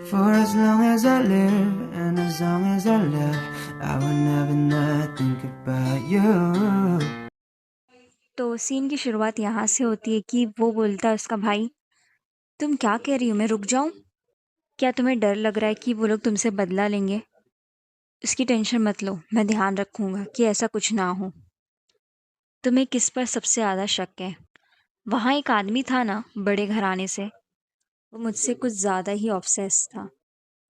For as long as I live and as long as I live, I will never not think about you. तो scene की शुरुआत यहाँ से होती है कि वो बोलता है उसका भाई, तुम क्या कह रही हो, मैं रुक जाऊं? क्या तुम्हें डर लग रहा है कि वो लोग तुमसे बदला लेंगे? उसकी टेंशन मत लो, मैं ध्यान रखूंगा कि ऐसा कुछ ना हो। तुम्हें किस पर सबसे ज़्यादा शक है? वहाँ एक आदमी था ना, बड़े घराने से, वो मुझसे कुछ ज़्यादा ही ऑब्सेस था।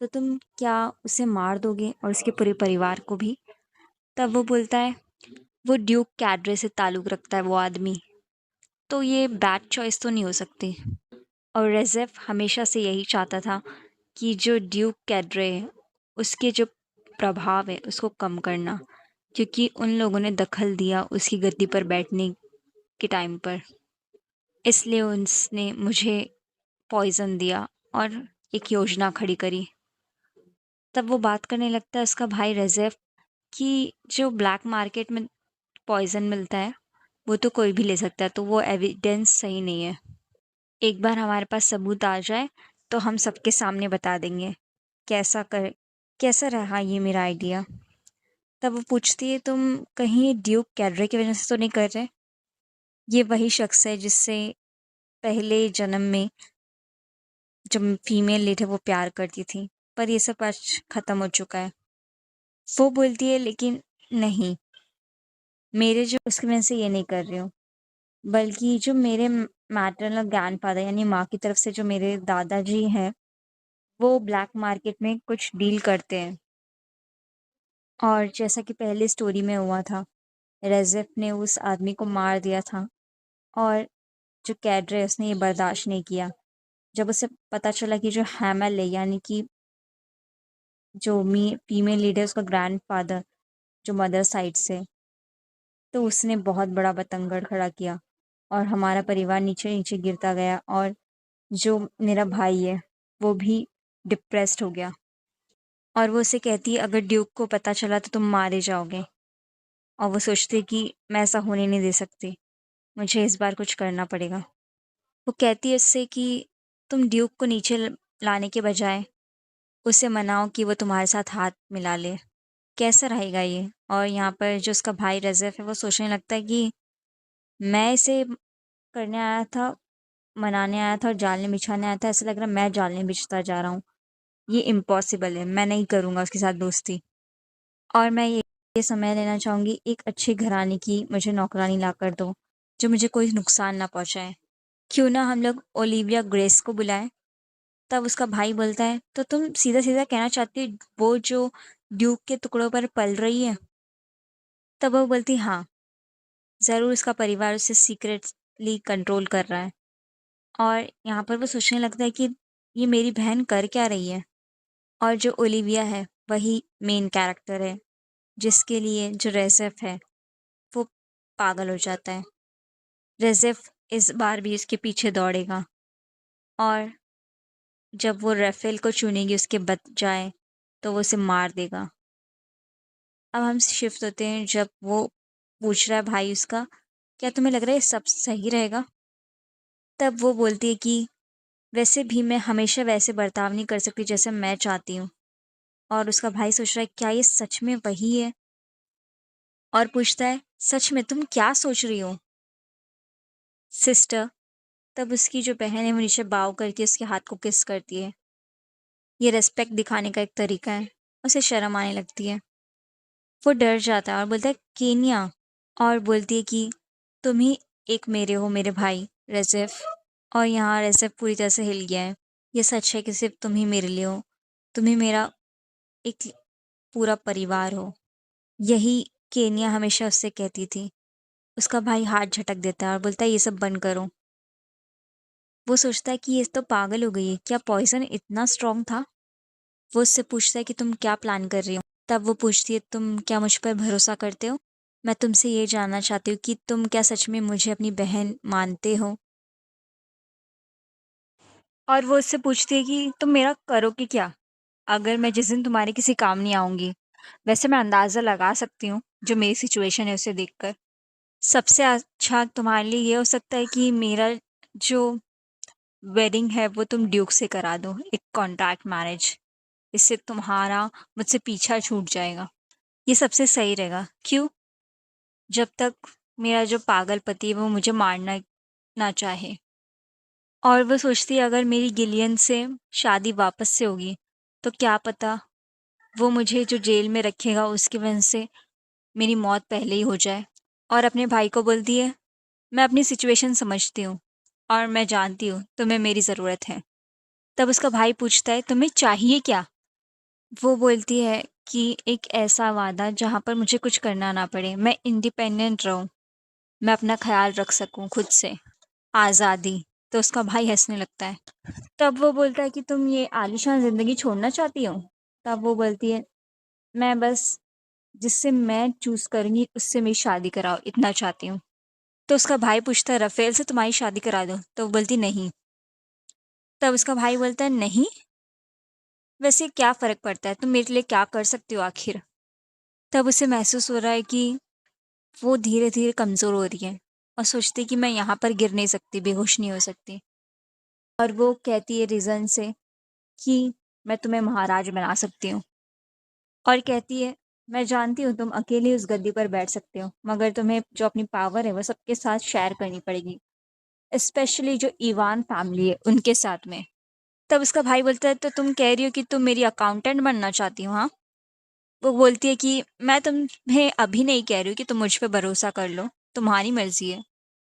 तो तुम क्या उसे मार दोगे और उसके पूरे परिवार को भी? तब वो बोलता है, वो ड्यूक कैड्रे से ताल्लुक़ रखता है वो आदमी, तो ये बैड चॉइस तो नहीं हो सकती। और रेज़ेफ़ हमेशा से यही चाहता था कि जो ड्यूक कैड्रे है, उसके जो प्रभाव है उसको कम करना, क्योंकि उन लोगों ने दखल दिया उसकी गद्दी पर बैठने के टाइम पर। इसलिए उसने मुझे पॉइज़न दिया और एक योजना खड़ी करी। तब वो बात करने लगता है उसका भाई रेज़ेफ़ कि जो ब्लैक मार्केट में पॉइज़न मिलता है, वो तो कोई भी ले सकता है, तो वो एविडेंस सही नहीं है। एक बार हमारे पास सबूत आ जाए, तो हम सबके सामने बता देंगे। कैसा कर कैसा रहा ये मेरा आइडिया? तब वो पूछती है, तुम कहीं ड्यूक कैड्रे की वज़ह से तो नहीं कर रहे? ये वही शख्स है जिससे पहले जन्म में जो फीमेल लीड है वो प्यार करती थी, पर ये सब आज ख़त्म हो चुका है। वो बोलती है, लेकिन नहीं, मेरे जो उसकी वजह से ये नहीं कर रही हूँ, बल्कि जो मेरे मैटरनल ग्रैंडफ़ादर यानी माँ की तरफ से जो मेरे दादाजी हैं, वो ब्लैक मार्केट में कुछ डील करते हैं। और जैसा कि पहले स्टोरी में हुआ था, रेज़ेफ़ ने उस आदमी को मार दिया था और जो कैड्रे है उसने ये बर्दाश्त नहीं किया। जब उसे पता चला कि जो हैमल है यानी कि जो फीमेल लीड है उसका ग्रैंडफ़ादर जो मदर साइड से, तो उसने बहुत बड़ा बतंगड़ खड़ा किया और हमारा परिवार नीचे-नीचे गिरता गया और जो मेरा भाई है, वो भी डिप्रेस्ड हो गया। और वो उसे कहती है, अगर ड्यूक को पता चला तो तुम मारे जाओगे। और वो सोचती है कि मैं ऐसा होने नहीं दे सकती, मुझे इस बार कुछ करना पड़ेगा। वो कहती है उससे कि तुम ड्यूक को नीचे लाने के बजाय उसे मनाओ कि वो तुम्हारे साथ हाथ मिला ले। कैसा रहेगा ये? और यहाँ पर जो उसका भाई रज़फ़ है वो सोचने लगता है कि मैं इसे करने आया था, मनाने आया था और जाल बिछाने आया था, ऐसा लग रहा है मैं जाल बिछता जा रहा हूँ। ये इम्पॉसिबल है, मैं नहीं करूँगा उसके साथ दोस्ती। और मैं ये समय लेना चाहूँगी, एक अच्छे घराने की मुझे नौकरानी लाकर दो, जो मुझे कोई नुकसान ना पहुँचाए। क्यों ना हम लोग ओलिविया ग्रेस को बुलाएँ? तब उसका भाई बोलता है, तो तुम सीधा-सीधा कहना चाहती हो वो जो ड्यूक के टुकड़ों पर पल रही है? तब वो बोलती, हाँ, ज़रूर उसका परिवार उसे सीक्रेटली कंट्रोल कर रहा है। और यहाँ पर वो सोचने लगता है कि ये मेरी बहन कर क्या रही है? और जो ओलिविया है, वही मेन कैरेक्टर है, जिसके लिए जो रेज़ेफ़ है, वो पागल हो जाता है। रेज़ेफ़ इस बार भी उसके पीछे दौड़ेगा और जब वो राफ़ेल को चुनेगी उसके बजाय, तो वो उसे मार देगा। अब हम शिफ्ट होते हैं जब वो पूछ रहा है भाई उसका, क्या तुम्हें लग रहा है ये सब सही रहेगा? तब वो बोलती है कि वैसे भी मैं हमेशा वैसे बर्ताव नहीं कर सकती जैसे मैं चाहती हूँ। और उसका भाई सोच रहा है, क्या ये सच में वही है? और पूछता है, सच में तुम क्या सोच रही हो सिस्टर? तब उसकी जो बहन है वो नीचे बाव करके उसके हाथ को किस करती है। ये रिस्पेक्ट दिखाने का एक तरीका है। उसे शर्म आने लगती है। वो डर जाता है और बोलता है, केनिया। और बोलती है कि तुम ही एक मेरे हो, मेरे भाई रेज़ेफ़। और यहाँ रेज़ेफ़ पूरी तरह से हिल गया है। ये सच है कि सिर्फ़ तुम ही मेरे लिए हो। तुम ही मेरा एक पूरा परिवार हो। यही केनिया हमेशा उससे कहती थी। उसका भाई हाथ झटक देता है और बोलता है, ये सब बंद करो। वो सोचता है कि ये तो पागल हो गई है। क्या पॉइज़न इतना स्ट्रॉन्ग था? वो उससे पूछता है कि तुम क्या प्लान कर रही हो? तब वो पूछती है, तुम क्या मुझ पर भरोसा करते हो? मैं तुमसे ये जानना चाहती हूँ कि तुम क्या सच में मुझे अपनी बहन मानते हो? और वो उससे पूछती है कि तुम मेरा करोगी क्या? अगर मैं जिस दिन तुम्हारे किसी काम नहीं आऊँगी? वैसे मैं अंदाज़ा लगा सकती हूँ, जो मेरी सिचुएशन है उसे देखकर। सबसे अच्छा तुम्हारे लिए ये हो सकता है कि मेरा जो वेडिंग है वो तुम ड्यूक से करा दो, एक कॉन्ट्रैक्ट मैरिज। इससे तुम्हारा मुझसे पीछा छूट जाएगा। ये सबसे सही रहेगा। क्यों? जब तक मेरा जो पागल पति है वो मुझे मारना ना चाहे। और वो सोचती है अगर मेरी गिलियन से शादी वापस से होगी तो क्या पता वो मुझे जो जेल में रखेगा उसकी वजह से मेरी मौत पहले ही हो जाए। और अपने भाई को बोलती है, मैं अपनी सिचुएशन समझती हूँ और मैं जानती हूँ तुम्हें मेरी ज़रूरत है। तब उसका भाई पूछता है, तुम्हें चाहिए क्या? वो बोलती है कि एक ऐसा वादा जहाँ पर मुझे कुछ करना ना पड़े, मैं इंडिपेंडेंट रहूँ, मैं अपना ख्याल रख सकूँ खुद से, आज़ादी। तो उसका भाई हंसने लगता है। तब वो बोलता है कि तुम ये आलीशान ज़िंदगी छोड़ना चाहती हो? तब वो बोलती है, मैं बस जिससे मैं चूज़ करूँगी उससे मेरी शादी कराओ, इतना चाहती हूँ। तो उसका भाई पूछता है, रफ़ेल से तुम्हारी शादी करा दूँ? तो वो बोलती नहीं। तब उसका भाई बोलता है, नहीं? वैसे क्या फ़र्क पड़ता है? तुम मेरे लिए क्या कर सकती हो आखिर? तब उसे महसूस हो रहा है कि वो धीरे-धीरे कमज़ोर हो रही है और सोचती है कि मैं यहाँ पर गिर नहीं सकती, बेहोश नहीं हो सकती। और वो कहती है रीज़न से कि मैं तुम्हें महाराज बना सकती हूँ। और कहती है, मैं जानती हूँ तुम अकेले उस गद्दी पर बैठ सकते हो, मगर तुम्हें जो अपनी पावर है वो सबके साथ शेयर करनी पड़ेगी, स्पेशली जो इवान फैमिली है उनके साथ में। तब उसका भाई बोलता है, तो तुम कह रही हो कि तुम मेरी अकाउंटेंट बनना चाहती हो, हाँ? वो बोलती है कि मैं तुम्हें अभी नहीं कह रही हूँ कि तुम मुझ पे भरोसा कर लो, तुम्हारी मर्ज़ी है।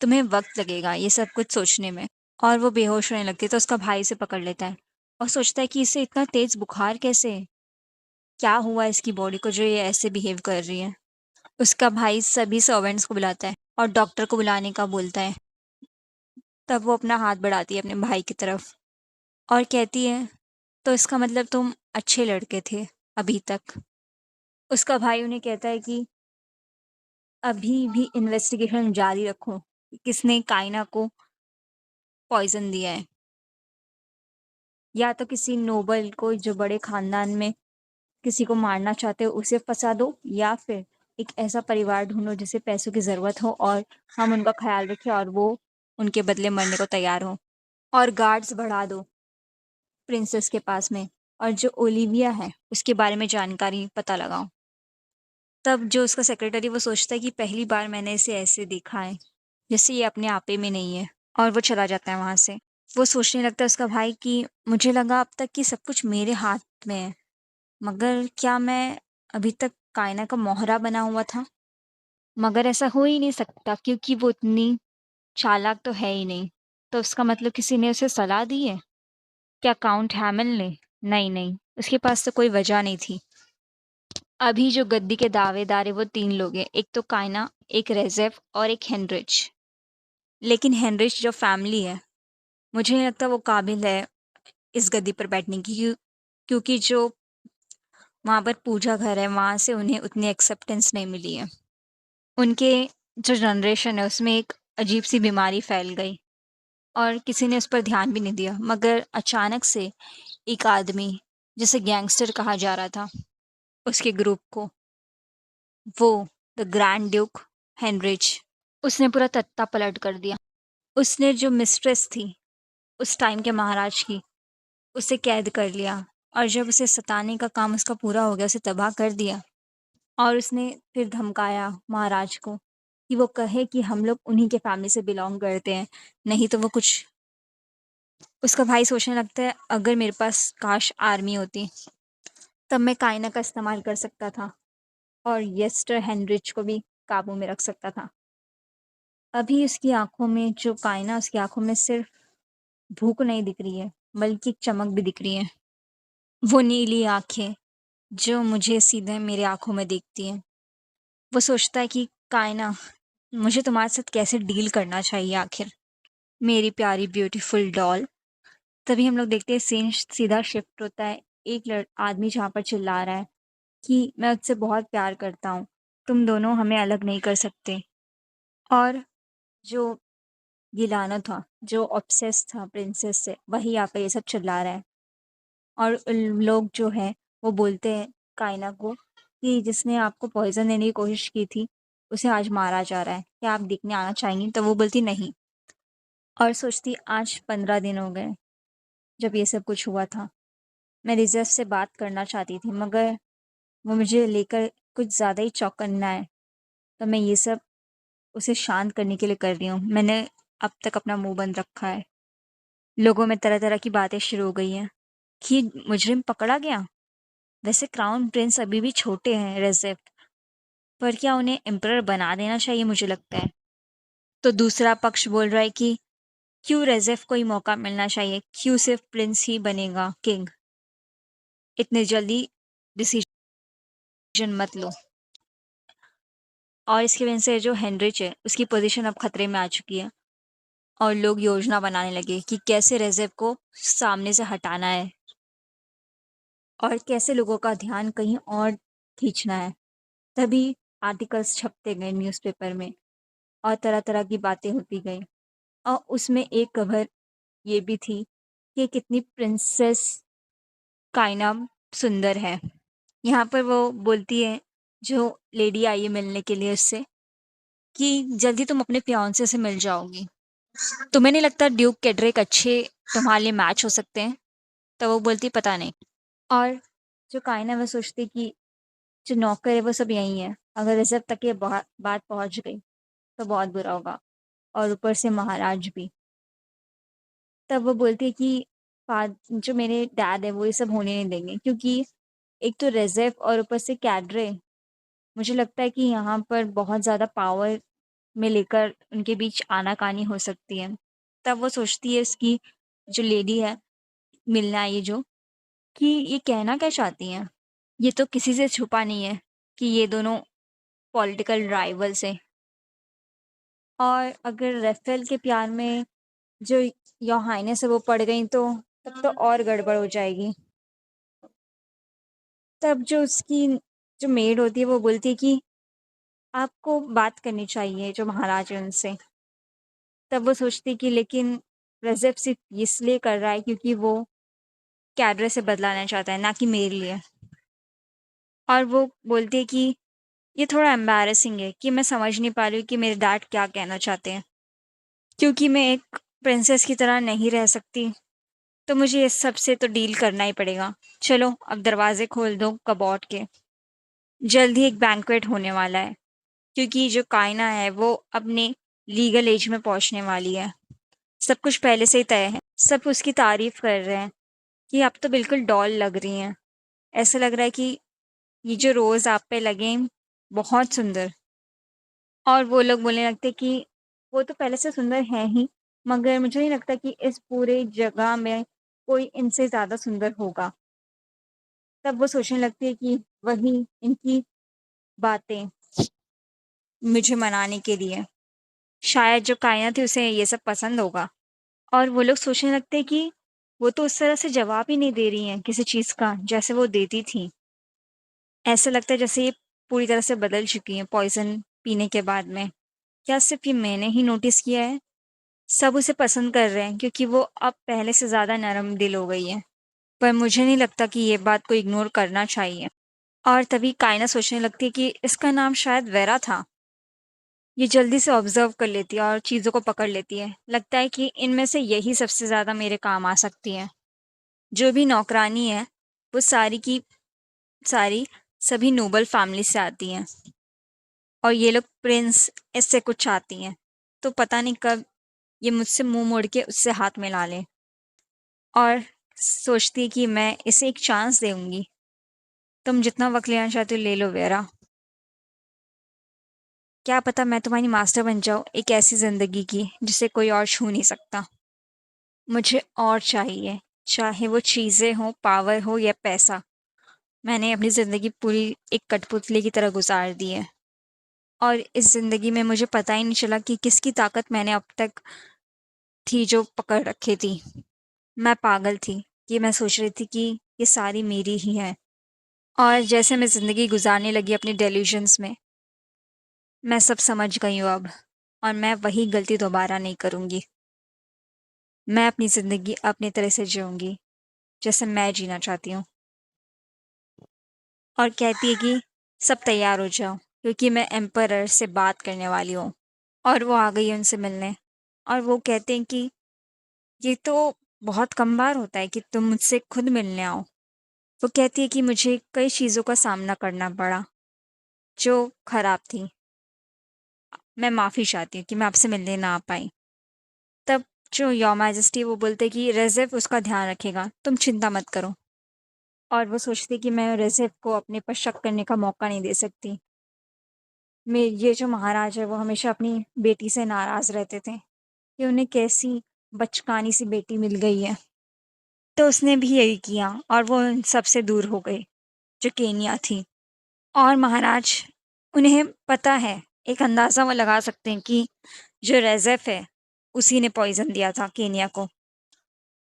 तुम्हें वक़्त लगेगा ये सब कुछ सोचने में। और वो बेहोश होने लगती है तो उसका भाई इसे पकड़ लेता है और सोचता है कि इसे इतना तेज़ बुखार कैसे है? क्या हुआ इसकी बॉडी को जो ये ऐसे बिहेव कर रही है? उसका भाई सभी सर्वेंट्स को बुलाता है और डॉक्टर को बुलाने का बोलता है। तब वो अपना हाथ बढ़ाती है अपने भाई की तरफ और कहती है, तो इसका मतलब तुम अच्छे लड़के थे अभी तक। उसका भाई उन्हें कहता है कि अभी भी इन्वेस्टिगेशन जारी रखो कि किसने कायना को पॉइजन दिया है। या तो किसी नोबल को जो बड़े खानदान में किसी को मारना चाहते हो उसे फंसा दो, या फिर एक ऐसा परिवार ढूंढो जिसे पैसों की ज़रूरत हो और हम उनका ख्याल रखें और वो उनके बदले मरने को तैयार हो। और गार्ड्स बढ़ा दो प्रिंसेस के पास में, और जो ओलिविया है उसके बारे में जानकारी पता लगाओ। तब जो उसका सेक्रेटरी वो सोचता है कि पहली बार मैंने इसे ऐसे देखा है, जैसे ये अपने आपे में नहीं है, और वो चला जाता है वहाँ से। वो सोचने लगता है उसका भाई कि मुझे लगा अब तक कि सब कुछ मेरे हाथ में है, मगर क्या मैं अभी तक कायना का मोहरा बना हुआ था? मगर ऐसा हो ही नहीं सकता क्योंकि वो इतनी चालाक तो है ही नहीं। तो उसका मतलब किसी ने उसे सलाह दी है? क्या काउंट हैमल ने? नहीं, नहीं, उसके पास तो कोई वजह नहीं थी। अभी जो गद्दी के दावेदार है वो 3 लोग हैं, एक तो कायना, एक रेज़ेफ़ और एक हेनरिच। लेकिन हेनरिच जो फैमिली है, मुझे नहीं लगता वो काबिल है इस गद्दी पर बैठने की, क्योंकि जो वहाँ पर पूजा घर है, वहाँ से उन्हें उतनी एक्सेप्टेंस नहीं मिली है। उनके जो जनरेशन है उसमें एक अजीब-सी बीमारी फैल गई और किसी ने उस पर ध्यान भी नहीं दिया। मगर अचानक से एक आदमी, जिसे गैंगस्टर कहा जा रहा था, उसके ग्रुप को, वो द ग्रैंड ड्यूक हेनरिच, उसने पूरा तख्ता-पलट कर दिया। उसने जो मिस्ट्रेस थी उस टाइम के महाराज की, उसे कैद कर लिया और जब उसे सताने का काम उसका पूरा हो गया, उसे तबाह कर दिया। और उसने फिर धमकाया महाराज को कि वो कहे कि हम लोग उन्हीं के फैमिली से बिलॉन्ग करते हैं, नहीं तो वो कुछ। उसका भाई सोचने लगता है अगर मेरे पास काश आर्मी होती, तब मैं कायना का इस्तेमाल कर सकता था और येस्टर हेनरिच को भी काबू में रख सकता था। अभी उसकी आँखों में जो कायना, उसकी आँखों में सिर्फ़ भूख नहीं दिख रही है, बल्कि एक चमक भी दिख रही है। वो नीली आँखें जो मुझे सीधे मेरी आँखों में देखती हैं। वो सोचता है कि कायना, मुझे तुम्हारे साथ कैसे डील करना चाहिए आखिर, मेरी प्यारी ब्यूटीफुल डॉल। तभी हम लोग देखते हैं सीन सीधा शिफ्ट होता है। एक आदमी जहाँ पर चिल्ला रहा है कि मैं उससे बहुत प्यार करता हूँ, तुम दोनों हमें अलग नहीं कर सकते। और जो गिलाना था, जो ऑब्सेस था प्रिंसेस से, वही आकर ये सब चिल्ला रहा है। और लोग जो हैं वो बोलते हैं कायना को कि जिसने आपको पॉइज़न देने की कोशिश की थी, उसे आज मारा जा रहा है। क्या आप देखने आना चाहेंगी? तो वो बोलती नहीं। और सोचती आज 15 दिन हो गए जब ये सब कुछ हुआ था। मैं रिज़र्व से बात करना चाहती थी मगर वो मुझे लेकर कुछ ज़्यादा ही चौकन्ना है। तो मैं ये सब उसे शांत करने के लिए कर रही हूँ। मैंने अब तक अपना मुँह बंद रखा है। लोगों में तरह-तरह की बातें शुरू हो गई हैं कि मुजरिम पकड़ा गया। वैसे क्राउन प्रिंस अभी भी छोटे हैं रेज़ेफ़, पर क्या उन्हें एम्परर बना देना चाहिए मुझे लगता है। तो दूसरा पक्ष बोल रहा है कि क्यों रेज़ेफ़ को ही मौका मिलना चाहिए, क्यों सिर्फ़ प्रिंस ही बनेगा किंग। इतने जल्दी डिसीजन मत लो। और इसकी वजह से जो हेनरिच है, उसकी पोज़ीशन अब खतरे में आ चुकी है और लोग योजना बनाने लगे कि कैसे रेज़ेफ़ को सामने से हटाना है और कैसे लोगों का ध्यान कहीं और खींचना है। तभी आर्टिकल्स छपते गए न्यूज़पेपर में और तरह-तरह की बातें होती गई और उसमें एक खबर ये भी थी कि कितनी प्रिंसेस काइना सुंदर है। यहाँ पर वो बोलती है, जो लेडी आई है मिलने के लिए उससे, कि जल्दी तुम अपने फियांसे से मिल जाओगी। तुम्हें नहीं लगता ड्यूक केड्रिक अच्छे तुम्हारे लिए मैच हो सकते हैं? तो वो बोलती पता नहीं। और जो काइना है वो सोचती है कि जो नौकर है वो सब यहीं है। अगर रिज़र्व तक ये बात पहुँच गई तो बहुत बुरा होगा और ऊपर से महाराज भी। तब वो बोलती है कि जो मेरे डैड है वो ये सब होने नहीं देंगे क्योंकि एक तो रिज़र्व और ऊपर से कैड्रे, मुझे लगता है कि यहाँ पर बहुत ज़्यादा पावर में लेकर उनके बीच आना-कानी हो सकती है। तब वो सोचती है इसकी जो लेडी है, मिलने आई है जो, कि ये कहना क्या चाहती हैं? ये तो किसी से छुपा नहीं है कि ये दोनों पॉलिटिकल राइवल्स हैं और अगर रेफेल के प्यार में जो योर हाइनेस है वो पड़ गई तो तब तो और गड़बड़ हो जाएगी। तब जो उसकी जो मेड होती है वो बोलती है कि आपको बात करनी चाहिए जो महाराज है उनसे। तब वो सोचती है कि लेकिन रज़फ़ सिर्फ़ इसलिए कर रहा है क्योंकि वो कैडरे से बदला लेना चाहता है, ना कि मेरे लिए। और वो बोलती है कि ये थोड़ा एम्बैरेसिंग है कि मैं समझ नहीं पा रही हूँ कि मेरे डैड क्या कहना चाहते हैं। क्योंकि मैं एक प्रिंसेस की तरह नहीं रह सकती, तो मुझे इस सब से तो डील करना ही पड़ेगा। चलो अब दरवाज़े खोल दो कबर्ड के। जल्द ही एक बैंक्वेट होने वाला है, क्योंकि जो कायना है वो अपने लीगल एज में पहुँचने वाली है। सब कुछ पहले से ही तय है। सब उसकी तारीफ़ कर रहे हैं कि आप तो बिल्कुल डॉल लग रही हैं। ऐसा लग रहा है कि ये जो रोज़ आप पे लगे हैं, बहुत सुंदर। और वो लोग बोलने लगते कि वो तो पहले से सुंदर हैं ही, मगर मुझे नहीं लगता कि इस पूरे जगह में कोई इनसे ज़्यादा सुंदर होगा। तब वो सोचने लगती है कि वही इनकी बातें मुझे मनाने के लिए। शायद जो कायनात थी उसे ये सब पसंद होगा और वो लोग सोचने लगते हैं कि वो तो उस तरह से जवाब ही नहीं दे रही हैं किसी चीज़ का, जैसे वो देती थीं। ऐसा लगता है जैसे ये पूरी तरह से बदल चुकी हैं पॉइज़न पीने के बाद में। क्या सिर्फ़ ये मैंने ही नोटिस किया है? सब उसे पसंद कर रहे हैं क्योंकि वो अब पहले से ज़्यादा नरम दिल हो गई है। पर मुझे नहीं लगता कि ये बात को इग्नोर करना चाहिए। और तभी कायना सोचने लगती है कि इसका नाम शायद वेरा था। ये जल्दी से ऑब्ज़र्व कर लेती है और चीज़ों को पकड़ लेती है। लगता है कि इनमें से यही सबसे ज़्यादा मेरे काम आ सकती है। जो भी नौकरानी है, वो सारी की सारी सभी नोबल फैमिली से आती हैं और ये लोग प्रिंस इससे कुछ चाहती हैं। तो पता नहीं कब ये मुझसे मुँह मोड़ के उससे हाथ मिला लें और सोचती है कि मैं इसे एक चांस दूँगी। तुम जितना वक़्त लेना चाहते हो ले लो वेरा। क्या पता मैं तुम्हारी मास्टर बन जाऊँ एक ऐसी ज़िंदगी की जिसे कोई और छू नहीं सकता। मुझे और चाहिए, चाहे वो चीज़ें हों, पावर हो या पैसा। मैंने अपनी ज़िंदगी पूरी एक कठपुतली की तरह गुज़ार दी है और इस ज़िंदगी में मुझे पता ही नहीं चला कि किसकी ताकत मैंने अब तक थी जो पकड़ रखी थी। मैं पागल थी कि मैं सोच रही थी कि ये सारी मेरी ही है और जैसे मैं ज़िंदगी गुज़ारने लगी अपने डेल्यूज़न्स में, मैं सब समझ गई हूँ अब और मैं वही गलती दोबारा नहीं करूँगी। मैं अपनी ज़िंदगी अपनी तरह से जीऊँगी, जैसे मैं जीना चाहती हूँ। और कहती है कि सब तैयार हो जाओ क्योंकि मैं एम्परर से बात करने वाली हूँ और वो आ गई है उनसे मिलने। और वो कहते हैं कि ये तो बहुत कम बार होता है कि तुम मुझसे खुद मिलने आओ। वो कहती है कि मुझे कई चीज़ों का सामना करना पड़ा, जो खराब थी। मैं माफ़ी चाहती हूँ कि मैं आपसे मिलने ना आ पाई। तब जो योर मैजेस्टी वो बोलते कि रेज़िफ़ उसका ध्यान रखेगा, तुम चिंता मत करो। और वो सोचती कि मैं रेज़िफ़ को अपने पर शक करने का मौका नहीं दे सकती। ये जो महाराज है वो हमेशा अपनी बेटी से नाराज़ रहते थे कि उन्हें कैसी बचकानी सी बेटी मिल गई है। तो उसने भी यही किया और वो उन सबसे दूर हो गई, जो केनिया थी। और महाराज उन्हें पता है, एक अंदाज़ा वो लगा सकते हैं कि जो रेज़ेफ़ है, उसी ने पॉइज़न दिया था केनिया को।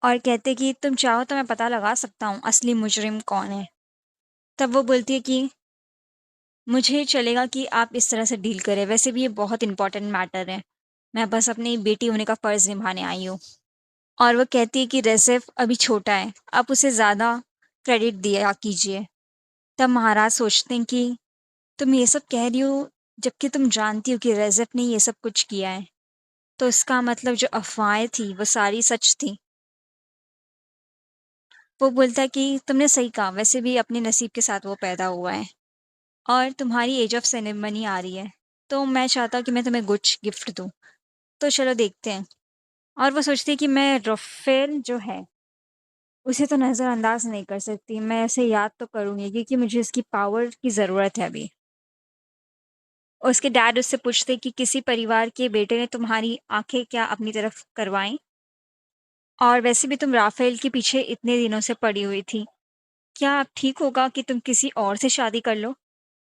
और कहते कि तुम चाहो तो मैं पता लगा सकता हूँ असली मुजरिम कौन है। तब वो बोलती है कि मुझे चलेगा कि आप इस तरह से डील करें, वैसे भी ये बहुत इम्पोर्टेंट मैटर है। मैं बस अपनी बेटी होने का फ़र्ज़ निभाने आई हूँ। और वो कहती है कि रेसिफ अभी छोटा है, आप उसे ज़्यादा क्रेडिट दिया कीजिए। तब महाराज सोचते हैं कि तुम ये सब कह रही हो जबकि तुम जानती हो कि रेसिफ ने ये सब कुछ किया है। तो इसका मतलब जो अफ़वाहें थी वो सारी सच थी। वो बोलता है कि तुमने सही कहा, वैसे भी अपने नसीब के साथ वो पैदा हुआ है और तुम्हारी एज ऑफ सेरेमनी आ रही है। तो मैं चाहता हूँ कि मैं तुम्हें कुछ गिफ्ट दूँ। तो चलो देखते हैं। और वो सोचती है कि मैं राफ़ेल जो है उसे तो नज़रअंदाज नहीं कर सकती। मैं उसे याद तो करूँगी क्योंकि मुझे इसकी पावर की ज़रूरत है अभी। और उसके डैड उससे पूछते कि किसी परिवार के बेटे ने तुम्हारी आँखें क्या अपनी तरफ करवाईं? और वैसे भी तुम राफ़ेल के पीछे इतने दिनों से पड़ी हुई थी। क्या अब ठीक होगा कि तुम किसी और से शादी कर लो?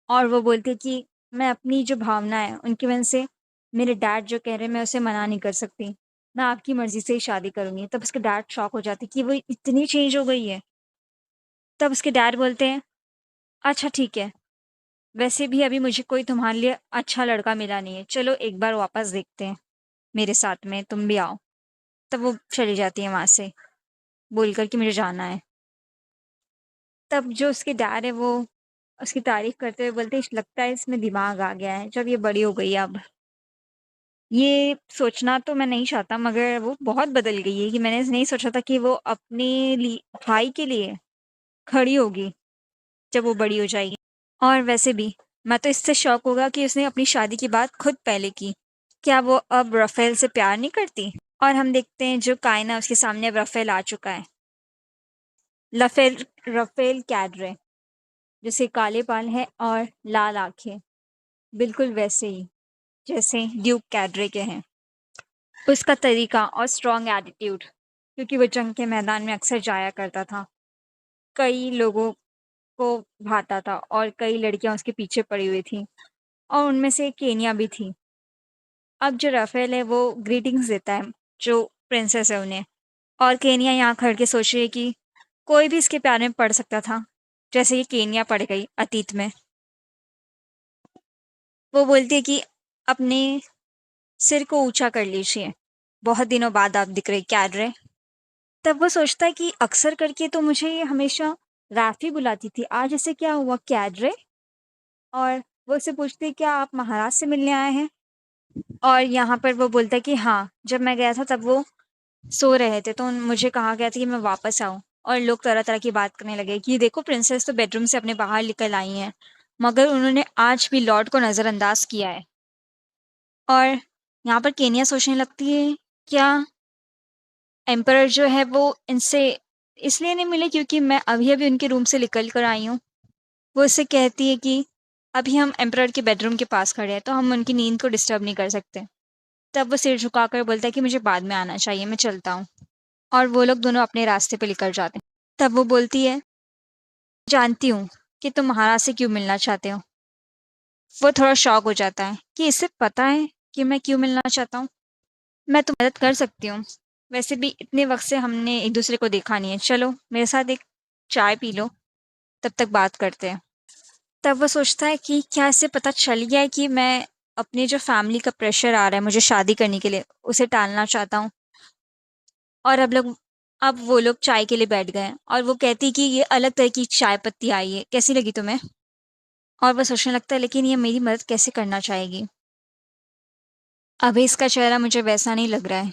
और वो बोलती कि मैं अपनी जो भावना है उनकी वजह से मेरे डैड जो कह रहे हैं मैं उसे मना नहीं कर सकती। मैं आपकी मर्ज़ी से ही शादी करूँगी। तब उसके डैड शॉक हो जाते कि वो इतनी चेंज हो गई है। तब उसके डैड बोलते हैं, अच्छा ठीक है। वैसे भी अभी मुझे कोई तुम्हारे लिए अच्छा लड़का मिला नहीं है। चलो एक बार वापस देखते हैं, मेरे साथ में तुम भी आओ। तब वो चली जाती है वहाँ से, बोलकर कि मुझे जाना है। तब जो उसके डैड है वो उसकी तारीफ़ करते हुए बोलते हैं, लगता है इसमें दिमाग आ गया है, जब ये बड़ी हो गई है अब। ये सोचना तो मैं नहीं चाहता मगर वो बहुत बदल गई है कि मैंने नहीं सोचा था कि वो अपने भाई के लिए खड़ी होगी, जब वो बड़ी हो जाएगी। और वैसे भी मैं तो इससे शॉक होगा कि उसने अपनी शादी की बात खुद पहले की। क्या वो अब राफ़ेल से प्यार नहीं करती? और हम देखते हैं जो कायना उसके सामने अब राफ़ेल आ चुका है। लफ़ेल राफ़ेल कैड्रे, जिसके काले बाल हैं और लाल आँखें, बिल्कुल वैसे ही जैसे ड्यूक कैड्रे के हैं। उसका तरीका और स्ट्रॉन्ग एटीट्यूड, क्योंकि वो जंग के मैदान में अक्सर जाया करता था। कई लोगों को भाता था और कई लड़कियाँ उसके पीछे पड़ी हुई थीं और उनमें से केनिया भी थी। अब जो राफ़ेल है वो ग्रीटिंग्स देता है जो प्रिंसेस है उन्हें, और केनिया यहाँ खड़ के सोच रही है कि कोई भी इसके प्यार में पड़ सकता था, जैसे ये केनिया पड़ गई अतीत में। वो बोलती है कि अपने सिर को ऊँचा कर लीजिए, बहुत दिनों बाद आप दिख रही कैड्रे। तब वो सोचता है कि अक्सर करके तो मुझे ये हमेशा रैफ़ी बुलाती थी, आज ऐसे क्या हुआ कैड्रे? और वो उससे पूछती है क्या आप महाराज से मिलने आए हैं? और यहाँ पर वो बोलता है कि हाँ, जब मैं गया था तब वो सो रहे थे तो मुझे कहा गया था कि मैं वापस आऊँ। और लोग तरह-तरह की बात करने लगे कि देखो प्रिंसेस तो बेडरूम से अपने बाहर निकल आई हैं, मगर उन्होंने आज भी लॉर्ड को नज़रअंदाज किया है। और यहाँ पर केनिया सोचने लगती है, क्या एम्परर जो है वो इनसे इसलिए नहीं मिले क्योंकि मैं अभी-अभी उनके रूम से निकल कर आई हूँ। वो उससे कहती है कि अभी हम एम्परर के बेडरूम के पास खड़े हैं, तो हम उनकी नींद को डिस्टर्ब नहीं कर सकते। तब वो सिर झुकाकर बोलता है कि मुझे बाद में आना चाहिए, मैं चलता हूँ। और वो लोग दोनों अपने रास्ते पे निकल जाते हैं। तब वो बोलती है, जानती हूँ कि तुम महाराज से क्यों मिलना चाहते हो। वो थोड़ा शॉक हो जाता है कि इसे पता है कि मैं क्यों मिलना चाहता हूँ। मैं तुम्हारी मदद कर सकती हूँ। वैसे भी इतने वक़्त से हमने एक-दूसरे को देखा नहीं है। चलो मेरे साथ एक चाय पी लो, तब तक बात करते हैं। तब वो सोचता है कि क्या इसे पता चल गया है कि मैं अपनी जो फ़ैमिली का प्रेशर आ रहा है मुझे शादी करने के लिए, उसे टालना चाहता हूँ। और अब वो लोग चाय के लिए बैठ गए हैं और वो कहती है कि ये अलग तरह की चाय पत्ती आई है, कैसी लगी तुम्हें? और वो सोचने लगता है लेकिन ये मेरी मदद कैसे करना चाहेगी? अभी इसका चेहरा मुझे वैसा नहीं लग रहा है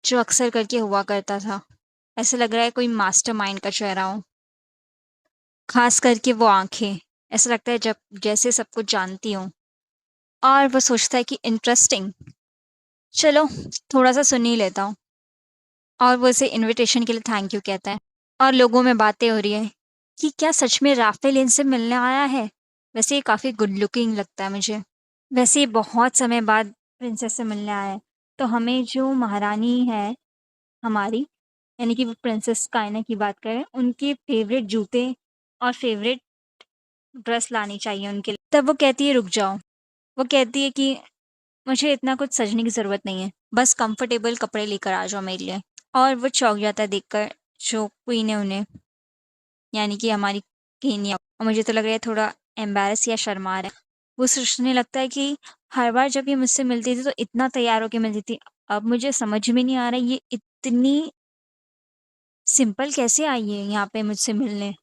जो अक्सर करके हुआ करता था। ऐसा लग रहा है कोई मास्टरमाइंड का चेहरा हो। खास करके वो आंखें, ऐसा लगता है जब जैसे सब कुछ जानती हूँ। और वो सोचता है कि इंटरेस्टिंग, चलो थोड़ा सा सुन ही लेता हूँ। और वो उसे इनविटेशन के लिए थैंक यू कहता है। और लोगों में बातें हो रही है कि क्या सच में राफेल इनसे मिलने आया है। वैसे ये काफ़ी गुड लुकिंग लगता है मुझे। वैसे ये बहुत समय बाद प्रिंसेस से मिलने आया है। तो हमें जो महारानी है हमारी, यानी कि वो प्रिंसेस कायना की बात करें, उनके फेवरेट जूते और फेवरेट ड्रेस लानी चाहिए उनके लिए। तब वो कहती है रुक जाओ। वो कहती है कि मुझे इतना कुछ सजने की ज़रूरत नहीं है, बस कंफर्टेबल कपड़े लेकर आ जाओ मेरे लिए। और वो चौंक जाता है देखकर जो क्वीन है उन्हें, यानी कि हमारी केनिया। और मुझे तो लग रहा है थोड़ा एम्बैरस या शर्मा रहा है। वो सोचने लगता है कि हर बार जब ये मुझसे मिलती थी तो इतना तैयार होके मिलती थी, अब मुझे समझ में नहीं आ रहा ये इतनी सिंपल कैसे आई है यहाँ पे मुझसे मिलने।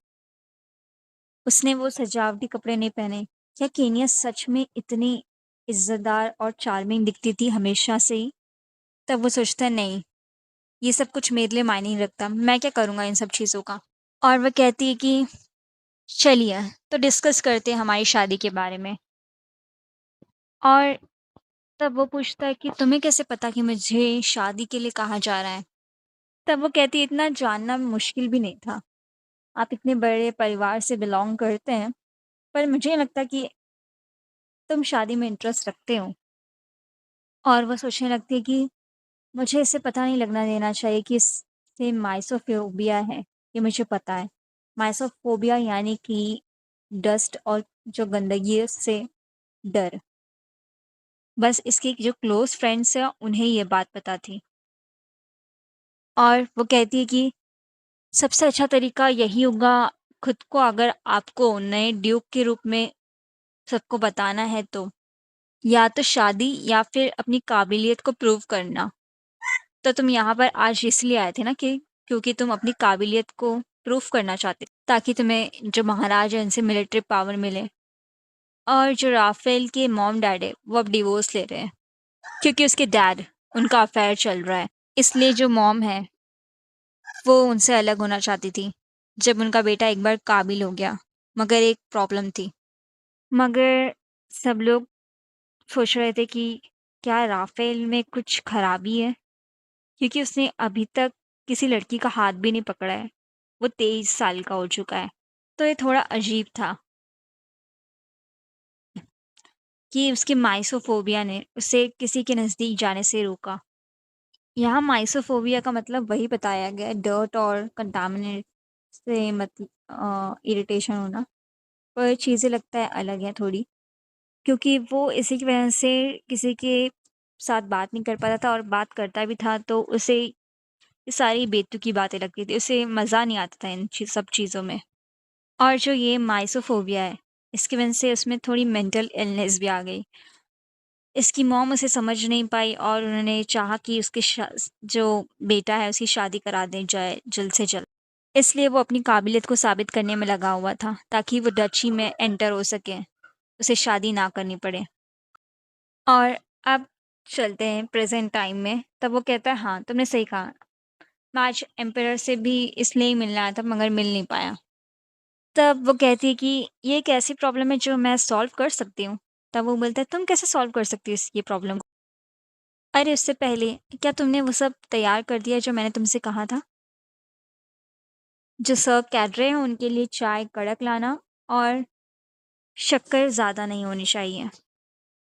उसने वो सजावटी कपड़े नहीं पहने। क्या केनिया सच में इतनी इज्जतदार और चार्मिंग दिखती थी हमेशा से ही? तब वो सोचता है नहीं, ये सब कुछ मेरे लिए मायने नहीं रखता, मैं क्या करूँगा इन सब चीज़ों का। और वह कहती है कि चलिए तो डिस्कस करते हैं हमारी शादी के बारे में। और तब वो पूछता है कि तुम्हें कैसे पता कि मुझे शादी के लिए कहा जा रहा है। तब वो कहती है इतना जानना मुश्किल भी नहीं था, आप इतने बड़े परिवार से बिलोंग करते हैं, पर मुझे नहीं लगता कि तुम शादी में इंटरेस्ट रखते हो। और वो सोचने लगती है कि मुझे इसे पता नहीं लगना देना चाहिए कि इससे माइसोफोबिया है, ये मुझे पता है। माइसोफोबिया यानी कि डस्ट और जो गंदगी से डर। बस इसकी जो क्लोज़ फ्रेंड्स हैं उन्हें ये बात पता थी। और वो कहती है कि सबसे अच्छा तरीका यही होगा, खुद को अगर आपको नए ड्यूक के रूप में सबको बताना है तो, या तो शादी या फिर अपनी काबिलियत को प्रूव करना। तो तुम यहाँ पर आज इसलिए आए थे ना कि क्योंकि तुम अपनी काबिलियत को प्रूफ करना चाहते ताकि तुम्हें जो महाराज है उनसे मिलिट्री पावर मिले। और जो राफेल के मॉम डैड है वो अब डिवोर्स ले रहे हैं क्योंकि उसके डैड, उनका अफेयर चल रहा है। इसलिए जो मॉम है वो उनसे अलग होना चाहती थी जब उनका बेटा एक बार काबिल हो गया। मगर एक प्रॉब्लम थी। मगर सब लोग सोच रहे थे कि क्या राफेल में कुछ खराबी है, क्योंकि उसने अभी तक किसी लड़की का हाथ भी नहीं पकड़ा है। वो 23 साल का हो चुका है। तो ये थोड़ा अजीब था कि उसकी माइसोफोबिया ने उसे किसी के नज़दीक जाने से रोका। यहाँ माइसोफोबिया का मतलब वही बताया गया है, डर्ट और कंटामिनेट से मतलब इरिटेशन होना। पर चीज़ें लगता है अलग हैं थोड़ी, क्योंकि वो इसी की वजह से किसी के साथ बात नहीं कर पाता था, और बात करता भी था तो उसे ये सारी बेतुकी बातें लगती थी, उसे मज़ा नहीं आता था इन सब चीज़ों में। और जो ये माइसोफोबिया है, इसकी वजह से उसमें थोड़ी मेंटल इलनेस भी आ गई। इसकी मॉम उसे समझ नहीं पाई और उन्होंने चाहा कि उसके जो बेटा है उसकी शादी करा दें जाए जल्द से जल्द। इसलिए वो अपनी काबिलियत को साबित करने में लगा हुआ था ताकि वो डची में एंटर हो सके, उसे शादी ना करनी पड़े। और अब चलते हैं प्रेजेंट टाइम में। तब वो कहता है हाँ तुमने सही कहा, मैं आज एम्पायर से भी इसलिए ही मिलने आया था मगर मिल नहीं पाया। तब वो कहती है कि ये एक ऐसी प्रॉब्लम है जो मैं सॉल्व कर सकती हूँ। तब वो बोलता है तुम कैसे सॉल्व कर सकती हो इस ये प्रॉब्लम को? अरे उससे पहले क्या तुमने वो सब तैयार कर दिया जो मैंने तुमसे कहा था? जो सर्व कर रहे हैं उनके लिए चाय कड़क लाना, और शक्कर ज़्यादा नहीं होनी चाहिए,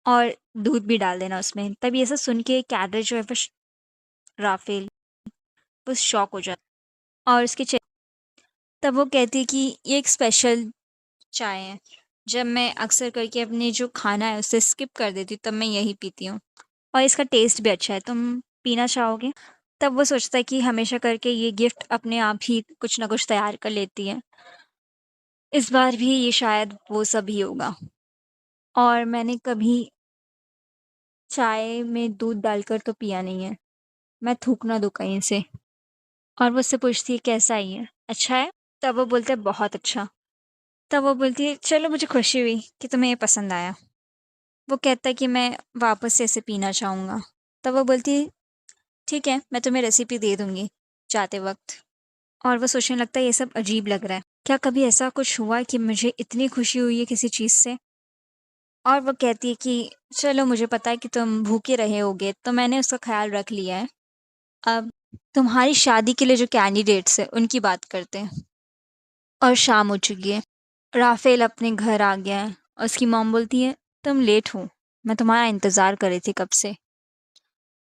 और दूध भी डाल देना उसमें। तब ये सब सुन के कैडरे जो है वो राफेल वो शॉक हो जाता और उसके तब वो कहती है कि ये एक स्पेशल चाय है, जब मैं अक्सर करके अपने जो खाना है उसे स्किप कर देती हूँ तब मैं यही पीती हूँ, और इसका टेस्ट भी अच्छा है, तुम पीना चाहोगे? तब वो सोचता है कि हमेशा करके ये गिफ्ट अपने आप ही कुछ ना कुछ तैयार कर लेती है, इस बार भी ये शायद वो सब ही होगा। और मैंने कभी चाय में दूध डालकर तो पिया नहीं है, मैं थूक ना दूँ कहीं से। और वो उससे पूछती है कैसा है ये, अच्छा है? तब वो बोलता है बहुत अच्छा। तब वो बोलती है चलो मुझे खुशी हुई कि तुम्हें ये पसंद आया। वो कहता है कि मैं वापस से इसे पीना चाहूँगा। तब वो बोलती है, ठीक है, मैं तुम्हें रेसिपी दे दूँगी जाते वक़्त। और वो सोचने लगता है ये सब अजीब लग रहा है। क्या कभी ऐसा कुछ हुआ है कि मुझे इतनी खुशी हुई है किसी चीज़ से? और वो कहती है कि चलो मुझे पता है कि तुम भूखे रहे होगे, तो मैंने उसका ख़्याल रख लिया है। अब तुम्हारी शादी के लिए जो कैंडिडेट्स हैं, उनकी बात करते हैं। और शाम हो चुकी है। राफ़ेल अपने घर आ गया है और उसकी मॉम बोलती है, तुम लेट हो, मैं तुम्हारा इंतज़ार कर रही थी कब से।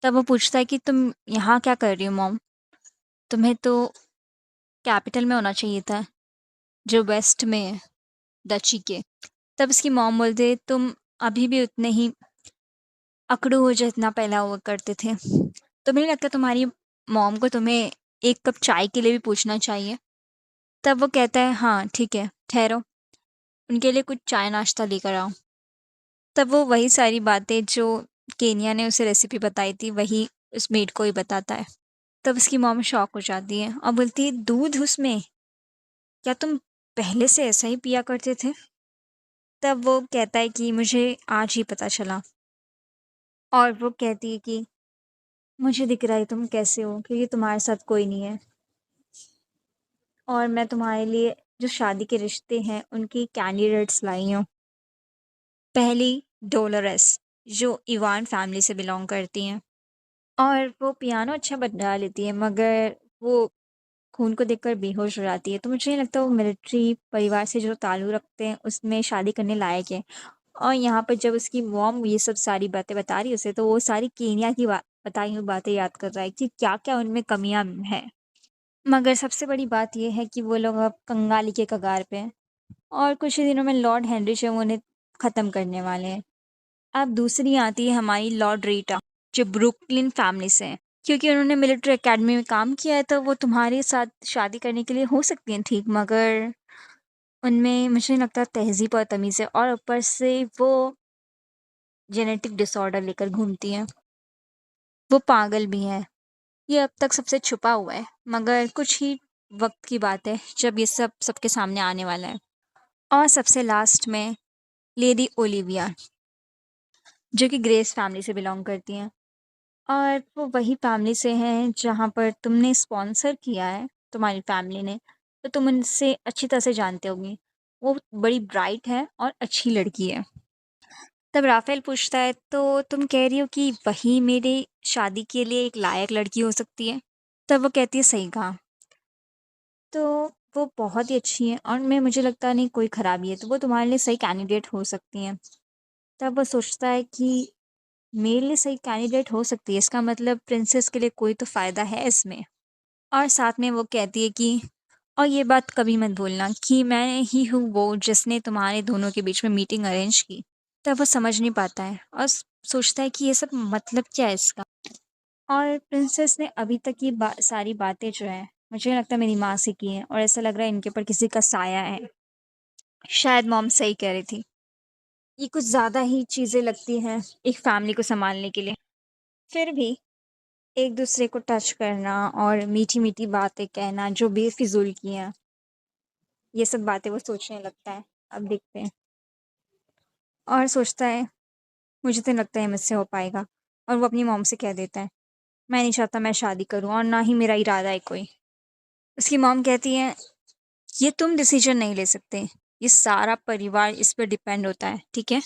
तब वो पूछता है कि तुम यहाँ क्या कर रही हो मॉम? तुम्हें तो कैपिटल में होना चाहिए था, जो वेस्ट में है, डची के। तब उसकी मॉम बोलती है, तुम अभी भी उतने ही अकड़ू हो जितना पहले हुआ करते थे। तो मुझे लगता है तुम्हारी मॉम को तुम्हें 1 कप चाय के लिए भी पूछना चाहिए। तब वो कहता है, हाँ, ठीक है, ठहरो, उनके लिए कुछ चाय नाश्ता लेकर आओ। तब वो वही सारी बातें जो केनिया ने उसे रेसिपी बताई थी, वही उस मेड को ही बताता है। तब उसकी मॉम शॉक हो जाती है और बोलती है, दूध उसमें? क्या तुम पहले से ऐसा ही पिया करते थे? तब वो कहता है कि मुझे आज ही पता चला। और वो कहती है कि मुझे दिख रहा है तुम कैसे हो, क्योंकि तुम्हारे साथ कोई नहीं है और मैं तुम्हारे लिए जो शादी के रिश्ते हैं उनकी कैंडिडेट्स लाई हूँ। पहली, डोलोरेस, जो इवान फैमिली से बिलोंग करती हैं और वो पियानो अच्छा बजा लेती है, मगर वो खून को देखकर बेहोश हो जाती है। तो मुझे नहीं लगता वो मिलिट्री परिवार से जो ताल्लुक़ रखते हैं उसमें शादी करने लायक है। और यहाँ पर जब उसकी मॉम ये सब सारी बातें बता रही है उसे, तो वो सारी केनिया की बताई हुई बातें याद कर रहा है कि क्या-क्या उनमें कमियाँ हैं। मगर सबसे बड़ी बात ये है कि वो लोग अब कंगाली के कगार पे हैं और कुछ ही दिनों में लॉर्ड हेनरी जो हैं उन्हें ख़त्म करने वाले हैं। अब दूसरी आती है हमारी लॉर्ड रीटा, जो ब्रुकलिन फैमिली से हैं। क्योंकि उन्होंने मिलिट्री अकेडमी में काम किया है, तो वो तुम्हारे साथ शादी करने के लिए हो सकती हैं ठीक, मगर उनमें मुझे नहीं लगता तहज़ीब और तमीज़ है और ऊपर से वो जेनेटिक डिसऑर्डर लेकर घूमती हैं। वो पागल भी हैं। ये अब तक सबसे छुपा हुआ है, मगर कुछ ही वक़्त की बात है जब ये सब सबके सामने आने वाला है। और सबसे लास्ट में लेडी ओलिविया, जो कि ग्रेस फैमिली से बिलॉन्ग करती हैं और वो वही फैमिली से हैं जहाँ पर तुमने स्पॉन्सर किया है, तुम्हारी फैमिली ने, तो तुम उनसे अच्छी तरह से जानते होंगे। वो बड़ी ब्राइट है और अच्छी लड़की है। तब राफ़ेल पूछता है, तो तुम कह रही हो कि वही मेरे शादी के लिए एक लायक लड़की हो सकती है? तब वो कहती है, सही कहा। तो वो बहुत ही अच्छी हैं और मैं मुझे लगता नहीं कोई खराबी है, तो वो तुम्हारे लिए सही कैंडिडेट हो सकती हैं। तब वो सोचता है कि मेरे लिए सही कैंडिडेट हो सकती है, इसका मतलब प्रिंसेस के लिए कोई तो फ़ायदा है इसमें। और साथ में वो कहती है कि और ये बात कभी मत भूलना कि मैं ही हूँ वो जिसने तुम्हारे दोनों के बीच में मीटिंग अरेंज की। तब वो समझ नहीं पाता है और सोचता है कि ये सब मतलब क्या है इसका। और प्रिंसेस ने अभी तक की सारी बातें जो हैं, मुझे लगता है मेरी माँ से की हैं और ऐसा लग रहा है इनके ऊपर किसी का साया है। शायद मॉम सही कह रही थी। ये कुछ ज़्यादा ही चीज़ें लगती हैं एक फैमिली को सँभालने के लिए। फिर भी एक-दूसरे को टच करना और मीठी-मीठी बातें कहना जो बेफ़िज़ूल की हैं, ये सब बातें वो सोचने लगता है। अब देखते हैं। और सोचता है, मुझे तो नहीं लगता है मुझसे हो पाएगा और वो अपनी मॉम से कह देता है, मैं नहीं चाहता मैं शादी करूँ और ना ही मेरा इरादा है कोई। उसकी मॉम कहती है, ये तुम डिसीज़न नहीं ले सकते। ये सारा परिवार इस पे डिपेंड होता है, ठीक है?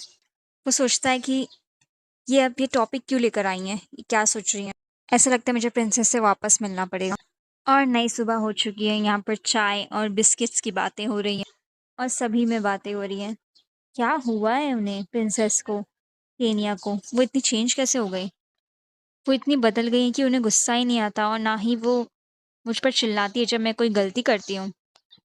वो सोचता है कि ये अब ये टॉपिक क्यों लेकर आई हैं? ये क्या सोच रही हैं? ऐसा लगता है मुझे प्रिंसेस से वापस मिलना पड़ेगा। और नई सुबह हो चुकी है, यहाँ पर चाय और बिस्किट्स की बातें हो रही हैं और सभी में बातें हो रही हैं। क्या हुआ है उन्हें, प्रिंसेस को, केनिया को? वो इतनी चेंज कैसे हो गई? वो इतनी बदल गई हैं कि उन्हें गुस्सा ही नहीं आता और ना ही वो मुझ पर चिल्लाती है जब मैं कोई गलती करती हूँ।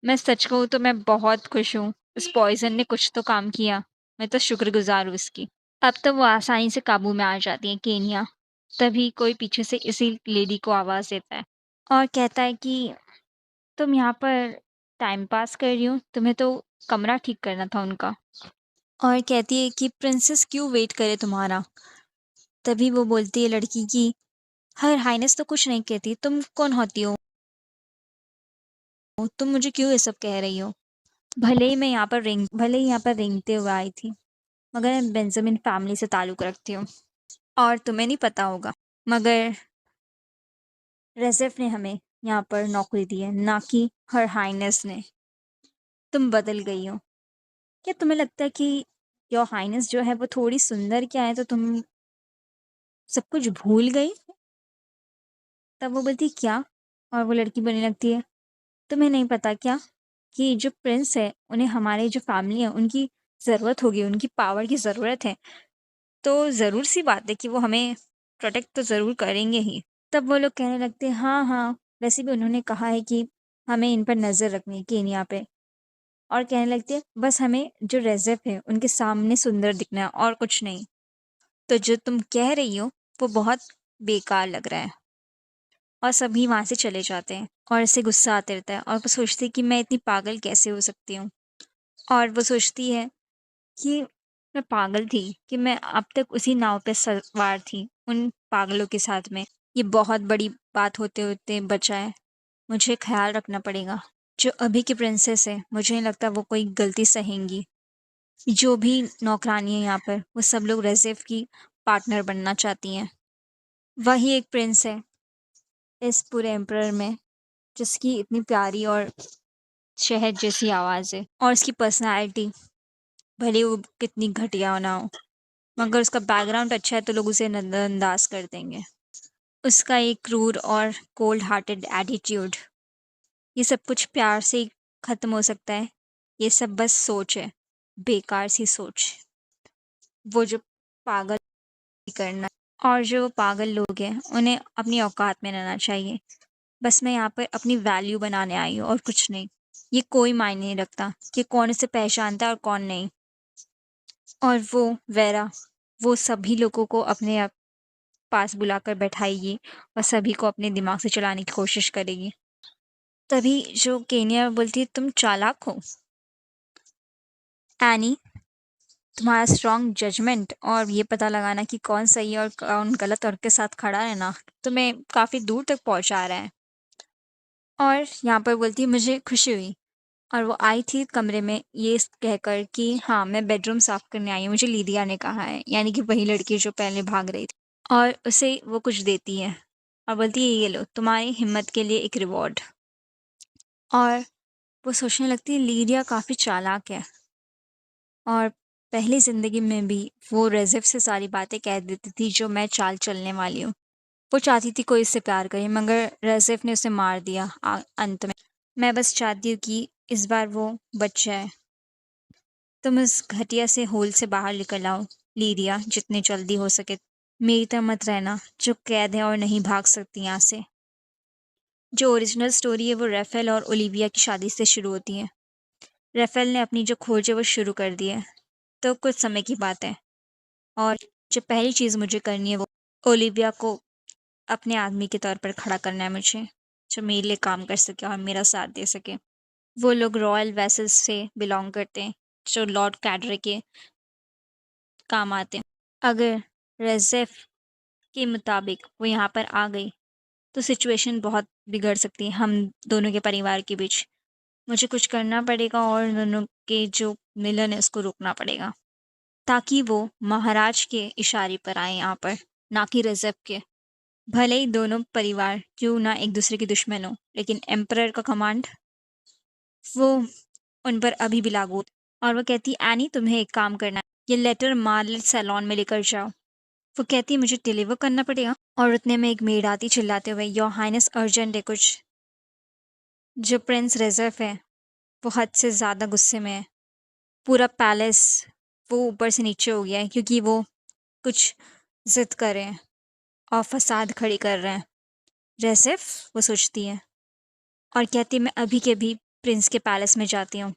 मैं सच कहूँ तो मैं बहुत खुश हूँ। उस पॉइज़न ने कुछ तो काम किया। मैं तो शुक्रगुज़ार हूँ उसकी। अब तो वो आसानी से काबू में आ जाती है केनिया। तभी कोई पीछे से इसी लेडी को आवाज़ देता है और कहता है कि तुम यहाँ पर टाइम पास कर रही हो? तुम्हें तो कमरा ठीक करना था उनका। और कहती है कि प्रिंसेस क्यों वेट करे तुम्हारा? तभी वो बोलती है लड़की कि हर हाइनेस तो कुछ नहीं कहती, तुम कौन होती हो? तुम मुझे क्यों ये सब कह रही हो? भले ही यहाँ पर रेंगते हुए आई थी, मगर मैं बेंजामिन फैमिली से ताल्लुक़ रखती हूँ और तुम्हें नहीं पता होगा, मगर रेज़ेफ़ ने हमें यहाँ पर नौकरी दी है, ना कि हर हाइनेस ने। तुम बदल गई हो। क्या तुम्हें लगता है कि योर हाइनेस जो है वो थोड़ी सुंदर क्या है तो तुम सब कुछ भूल गई? तब वो बोलती क्या? और वो लड़की बोलने लगती है, तुम्हें नहीं पता क्या कि जो प्रिंस है उन्हें हमारी जो फैमिली है उनकी ज़रूरत होगी, उनकी पावर की ज़रूरत है। तो ज़रूर सी बात है कि वो हमें प्रोटेक्ट तो ज़रूर करेंगे ही। तब वो लोग कहने लगते हैं, हाँ, हाँ, वैसे भी उन्होंने कहा है कि हमें इन पर नज़र रखनी है केनिया पे। और कहने लगते हैं, बस हमें जो रेज़ेफ़ है उनके सामने सुंदर दिखना है और कुछ नहीं। तो जो तुम कह रही हो वो बहुत बेकार लग रहा है। और सभी वहाँ से चले जाते हैं और इसे गुस्सा आते रहता है और वो सोचती है कि मैं इतनी पागल कैसे हो सकती हूँ। और वो सोचती है कि मैं पागल थी कि मैं अब तक उसी नाव पे सवार थी, उन पागलों के साथ में। ये बहुत बड़ी बात होते-होते बचा है। मुझे ख़्याल रखना पड़ेगा। जो अभी की प्रिंसेस है, मुझे नहीं लगता वो कोई गलती सहेंगी। जो भी नौकरानी है यहाँ पर, वो सब लोग रेज़ेफ़ की पार्टनर बनना चाहती हैं। वही एक प्रिंस है इस पूरे एम्परर में, जिसकी इतनी प्यारी और शहद जैसी आवाज़ है और उसकी पर्सनैलिटी भले वो कितनी घटिया ना हो, मगर उसका बैकग्राउंड अच्छा है तो लोग उसे नज़रअंदाज कर देंगे। उसका एक क्रूर और कोल्ड हार्टेड एटीट्यूड, ये सब कुछ प्यार से ही ख़त्म हो सकता है। ये सब बस सोच है, बेकार सी सोच। वो जो पागल करना और जो पागल लोग हैं, उन्हें अपनी औकात में रहना चाहिए। बस मैं यहाँ पर अपनी वैल्यू बनाने आई हूँ और कुछ नहीं। ये कोई मायने नहीं रखता कि कौन इसे पहचानता है और कौन नहीं। और वो वेरा, वो सभी लोगों को अपने पास बुलाकर बैठाएगी और सभी को अपने दिमाग से चलाने की कोशिश करेगी। तभी जो केनिया बोलती है, तुम चालाक हो एनी। तुम्हारा स्ट्रॉन्ग जजमेंट और ये पता लगाना कि कौन सही है और कौन गलत और के साथ खड़ा है ना, तुम्हें काफ़ी दूर तक पहुंचा रहा है। और यहाँ पर बोलती है, मुझे खुशी हुई और वो आई थी कमरे में ये कहकर कि हाँ, मैं बेडरूम साफ करने आई हूँ, मुझे लीदिया ने कहा है, यानी कि वही लड़की जो पहले भाग रही थी। और उसे वो कुछ देती है और बोलती है, ये लो तुम्हारी हिम्मत के लिए एक रिवॉर्ड। और वो सोचने लगती है, लीदिया काफ़ी चालाक है और पहली ज़िंदगी में भी वो रेज़ेफ़ से सारी बातें कह देती थी जो मैं चाल चलने वाली हूँ। वो चाहती थी कोई इससे प्यार करे, मगर रेज़ेफ़ ने उसे मार दिया अंत में। मैं बस चाहती हूँ कि इस बार वो बच जाए। तुम इस घटिया से होल से बाहर निकल आओ लीदिया, जितनी जल्दी हो सके। मेरी तरह मत रहना जो कैद है और नहीं भाग सकती यहाँ से। जो ओरिजिनल स्टोरी है वो राफेल और ओलिविया की शादी से शुरू होती है। राफेल ने अपनी जो खोज है वो शुरू कर दी है, तो कुछ समय की बात है। और जो पहली चीज़ मुझे करनी है वो ओलिविया को अपने आदमी के तौर पर खड़ा करना है मुझे, जो मेरे लिए काम कर सके और मेरा साथ दे सके। वो लोग रॉयल वेसल्स से बिलोंग करते हैं, जो लॉर्ड कैडरे के काम आते हैं। अगर रेज़ेफ़ के मुताबिक वो यहाँ पर आ गई, तो सिचुएशन बहुत बिगड़ सकती है हम दोनों के परिवार के बीच। मुझे कुछ करना पड़ेगा और उन दोनों के जो मिलन है उसको रोकना पड़ेगा, ताकि वो महाराज के इशारे पर आए यहाँ पर, ना कि रेज़ेफ़ के। भले ही दोनों परिवार क्यों ना एक दूसरे के दुश्मन हो, लेकिन एम्परर का कमांड वो उन पर अभी भी लागू होता है। और वो कहती, एनी तुम्हें एक काम करना है, ये लेटर मार्लेट सैलॉन में लेकर जाओ। वो कहती है, मुझे डिलीवर करना पड़ेगा। और उतने में एक मेड आती चिल्लाते हुए, योर हाइनेस अर्जेंट है कुछ। जो प्रिंस रेज़ेफ़ है वो हद से ज़्यादा गुस्से में है। पूरा पैलेस वो ऊपर से नीचे हो गया है क्योंकि वो कुछ ज़िद कर रहे हैं और फसाद खड़ी कर रहे हैं। रेज़ेफ़, वो सोचती है और कहती है, मैं अभी के अभी प्रिंस के पैलेस में जाती हूँ।